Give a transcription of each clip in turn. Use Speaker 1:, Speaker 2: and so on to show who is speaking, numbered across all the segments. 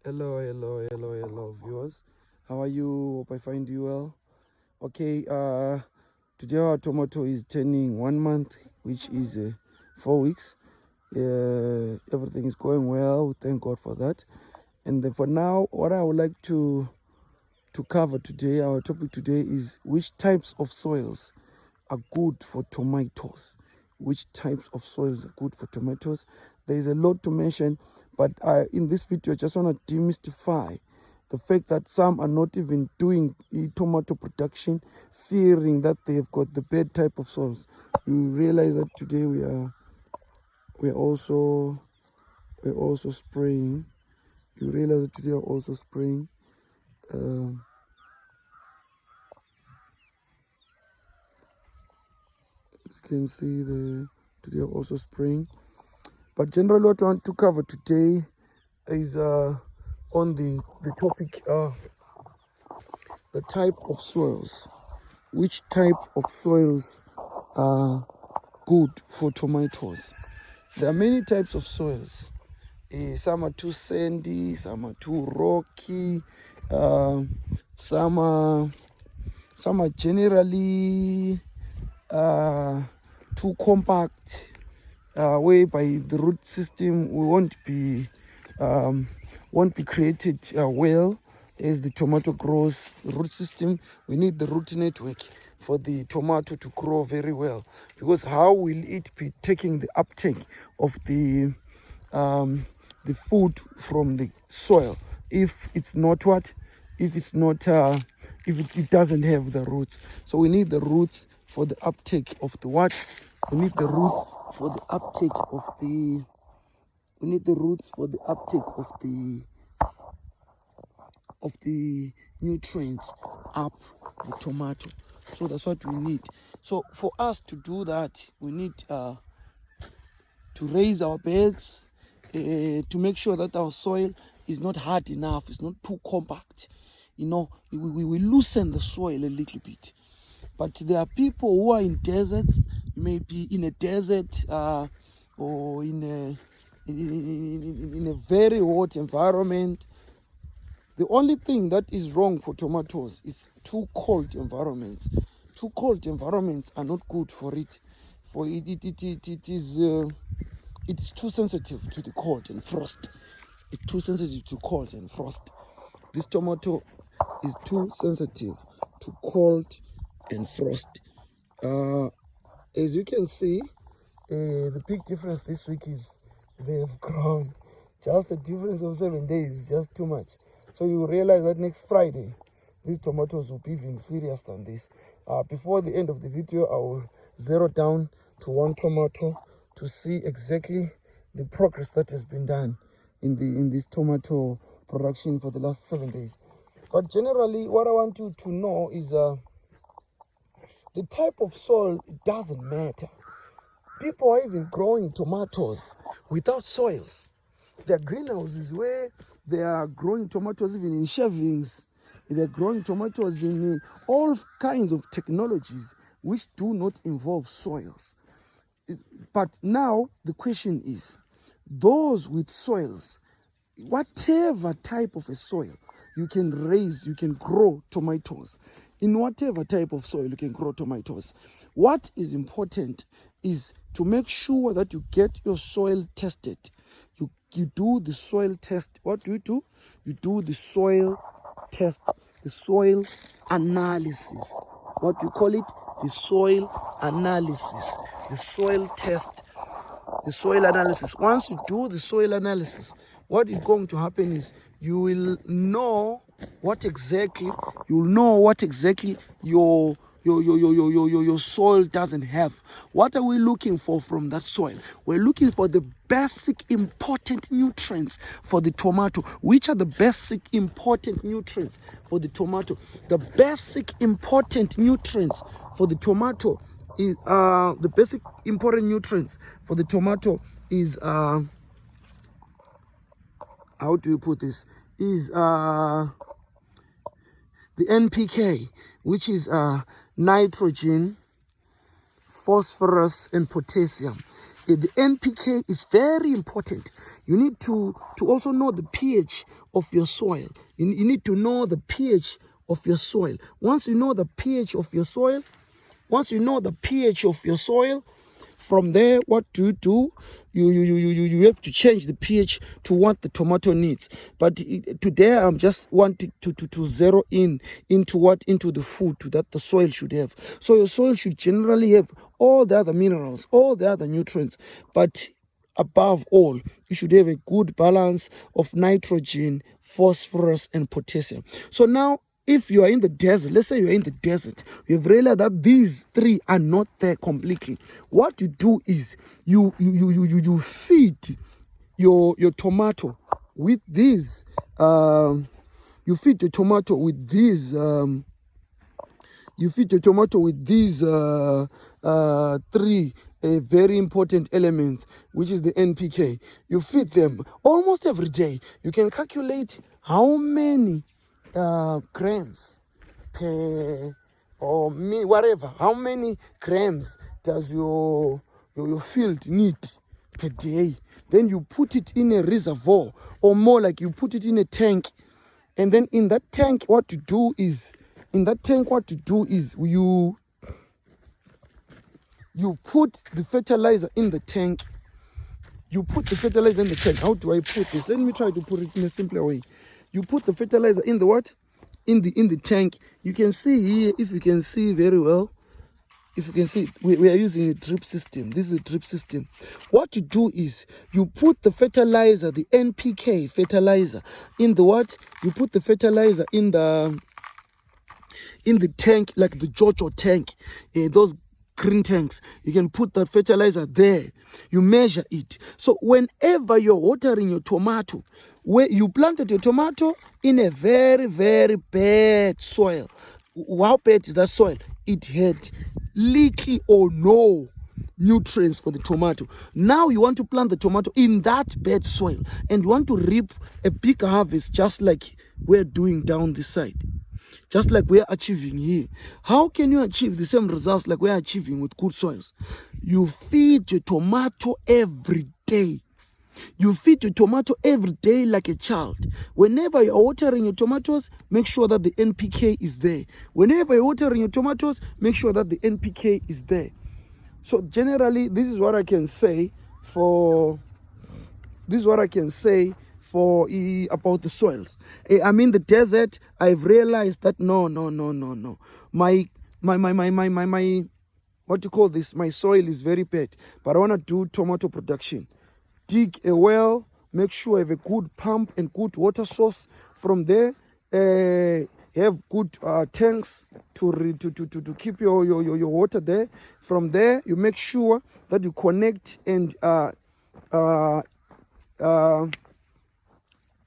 Speaker 1: Hello, viewers. How are you? Hope I find you well. Okay, today our tomato is turning 1 month, which is 4 weeks. Everything is going well. Thank God for that. And then for now, what I would like to cover today, our topic today is which types of soils are good for tomatoes. Which types of soils are good for tomatoes? There is a lot to mention, but in this video, I just want to demystify the fact that some are not even doing tomato production, fearing that they have got the bad type of soils. You realize that today we're also spraying. You realize that today we're also spraying. As you can see, today we're also spraying. But generally, what I want to cover today is on the topic the type of soils. Which type of soils are good for tomatoes? There are many types of soils. Some are too sandy, some are too rocky, some are generally too compact, whereby the root system won't be created well as the tomato grows. The root system, we need the root network for the tomato to grow very well, because how will it be taking the uptake of the food from the soil if it's not if it doesn't have the roots? So we need the roots for the uptake of the what? We need the roots for the uptake of the nutrients up the tomato. So that's what we need. So for us to do that, we need to raise our beds, to make sure that our soil is not hard enough, it's not too compact. We loosen the soil a little bit. But there are people who are in deserts. You may be in a desert or in a very hot environment. The only thing that is wrong for tomatoes is too cold environments. Too cold environments are not good for it. For it's too sensitive to the cold and frost. It's too sensitive to cold and frost. This tomato is too sensitive to cold and frost. As you can see, the big difference this week is they've grown. Just a difference of 7 days is just too much. So you realize that next Friday, these tomatoes will be even serious than this. Before the end of the video, I will zero down to one tomato to see exactly the progress that has been done in this tomato production for the last 7 days. But generally, what I want you to know is the type of soil. It doesn't matter. People are even growing tomatoes without soils. There are greenhouses where they are growing tomatoes even in shelvings. They're growing tomatoes in all kinds of technologies which do not involve soils. But now the question is, those with soils, whatever type of a soil you can grow tomatoes. In whatever type of soil you can grow tomatoes. What is important is to make sure that you get your soil tested. You do the soil test. What do? You do the soil test, the soil analysis. What do you call it? The soil analysis. The soil test, the soil analysis. Once you do the soil analysis, what is going to happen is you will know what exactly your soil doesn't have. What are we looking for from that soil? We're looking for the basic important nutrients for the tomato. Which are the basic important nutrients for the tomato? The basic important nutrients for the tomato is the basic important nutrients for the tomato is how do you put this? Is the NPK, which is nitrogen, phosphorus, and potassium. The NPK is very important. You need to also know the pH of your soil. You need to know the pH of your soil. Once you know the pH of your soil, from there, what do? You have to change the pH to what the tomato needs. But today, I'm just wanting to zero into the food that the soil should have. So your soil should generally have all the other minerals, all the other nutrients, but above all, you should have a good balance of nitrogen, phosphorus, and potassium. So now, if you are in the desert, let's say you're in the desert, you've realized that these three are not there completely. What you do is you feed your tomato with these. You feed your tomato with these. Three very important elements, which is the NPK. You feed them almost every day. You can calculate how many grams per or whatever. How many grams does your field need per day? Then you put it in a reservoir, or more like you put it in a tank. And then in that tank, what you do is you put the fertilizer in the tank. How do I put this? Let me try to put it in a simpler way. You put the fertilizer in the what? In the tank. You can see here, if you can see very well. If you can see, we are using a drip system. This is a drip system. What you do is you put the fertilizer, the NPK fertilizer, in the what? You put the fertilizer in the tank, like the Jojo tank, those green tanks. You can put that fertilizer there. You measure it. So whenever you're watering your tomato, where you planted your tomato in a very, very bad soil. How bad is that soil? It had little or no nutrients for the tomato. Now you want to plant the tomato in that bad soil and you want to reap a big harvest, just like we're doing down this side. Just like we're achieving here. How can you achieve the same results like we're achieving with good soils? You feed your tomato every day. You feed your tomato every day like a child. Whenever you're watering your tomatoes, make sure that the NPK is there. Whenever you're watering your tomatoes, make sure that the NPK is there. So generally, this is what I can say about the soils. I'm in the desert. I've realized that no. My what you call this? My soil is very bad, but I want to do tomato production. Dig a well, make sure I have a good pump and good water source. From there, have good tanks to keep your water there. From there, you make sure that you connect and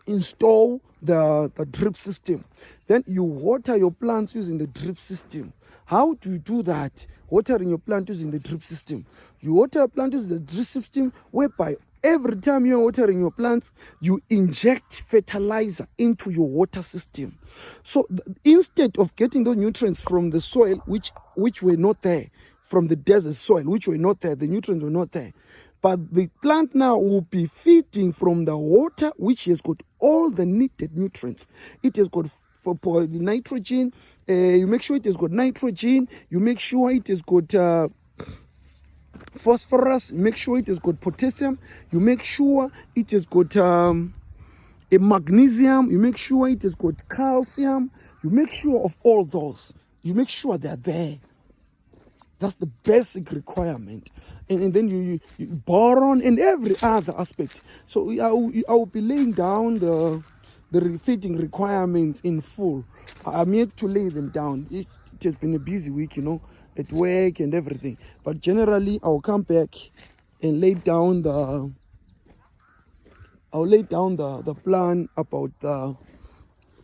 Speaker 1: install the drip system. Then you water your plants using the drip system. How do you do that? Watering your plant using the drip system. You water your plant using the drip system, whereby every time you're watering your plants, you inject fertilizer into your water system. So instead of getting those nutrients from the soil, which were not there, from the desert soil, which were not there, the nutrients were not there. But the plant now will be feeding from the water, which has got all the needed nutrients. It has got for nitrogen. You make sure it has got nitrogen. You make sure it has got phosphorus. Make sure it has got potassium. You make sure it has got a magnesium. You make sure it has got calcium. You make sure of all those. You make sure they're there. That's the basic requirement. And then you boron and every other aspect. So I will be laying down the feeding requirements in full. I'm yet to lay them down. It has been a busy week, at work and everything. But generally, I'll come back and lay down the plan about the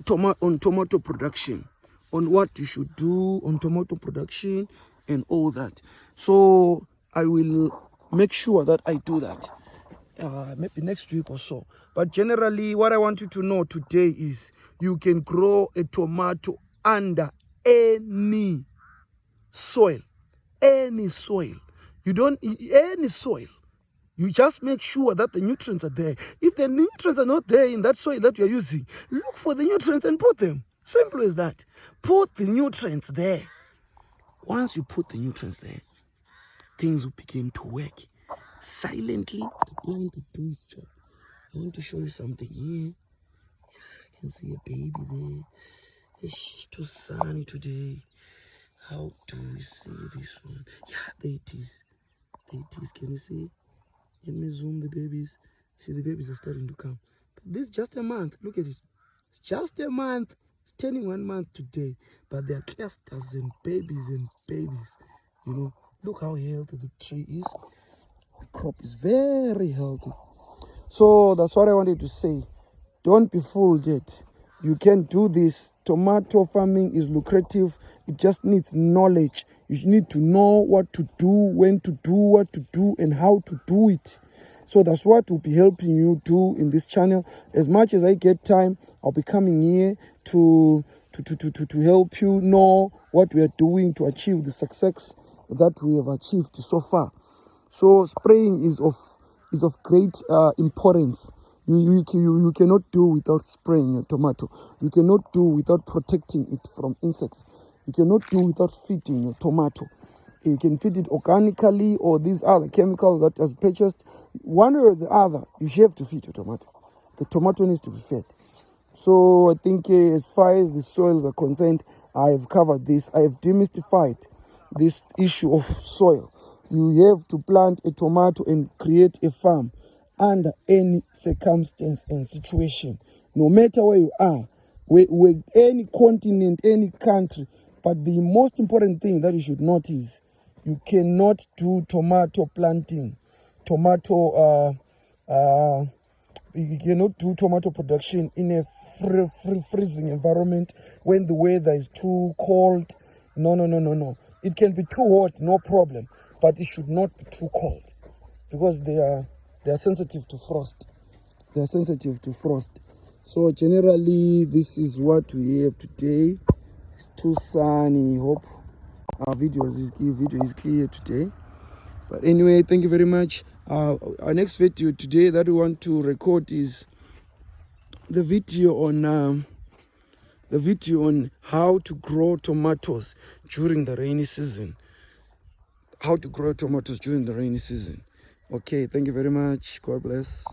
Speaker 1: tomato production, on what you should do on tomato production and all that. So I will make sure that I do that maybe next week or so. But generally, what I want you to know today is you can grow a tomato under any soil. Any soil. Any soil. You just make sure that the nutrients are there. If the nutrients are not there in that soil that you're using, look for the nutrients and put them. Simple as that. Put the nutrients there. Once you put the nutrients there, things will begin to work. Silently, the plant will do its job. I want to show you something here. I can see a baby there. It's too sunny today. How do we see this one? Yeah, there it is. There it is. Can you see? Let me zoom the babies. See, the babies are starting to come. But this is just a month. Look at it. It's just a month. It's turning 1 month today. But there are clusters and babies and babies. You know, look how healthy the tree is. The crop is very healthy. So that's what I wanted to say. Don't be fooled yet. You can do this. Tomato farming is lucrative. It just needs knowledge. You need to know what to do, when to do, what to do, and how to do it. So that's what will be helping you do in this channel. As much as I get time, I'll be coming here to help you know what we are doing to achieve the success that we have achieved so far. So spraying is of great importance. You cannot do without spraying your tomato. You cannot do without protecting it from insects. You cannot do without feeding your tomato. You can feed it organically or these other chemicals that are purchased. One way or the other, you have to feed your tomato. The tomato needs to be fed. So I think as far as the soils are concerned, I have covered this. I have demystified this issue of soil. You have to plant a tomato and create a farm under any circumstance and situation, no matter where you are, where any continent, any country. But the most important thing that you should notice, you cannot do tomato planting, you cannot do tomato production in a freezing environment when the weather is too cold. No. It can be too hot, no problem, but it should not be too cold because they are sensitive to frost. They are sensitive to frost. So generally, this is what we have today. It's too sunny. Hope our video is clear today. But anyway, thank you very much. Our next video today that we want to record is the video on how to grow tomatoes during the rainy season. How to grow tomatoes during the rainy season. Okay, thank you very much. God bless.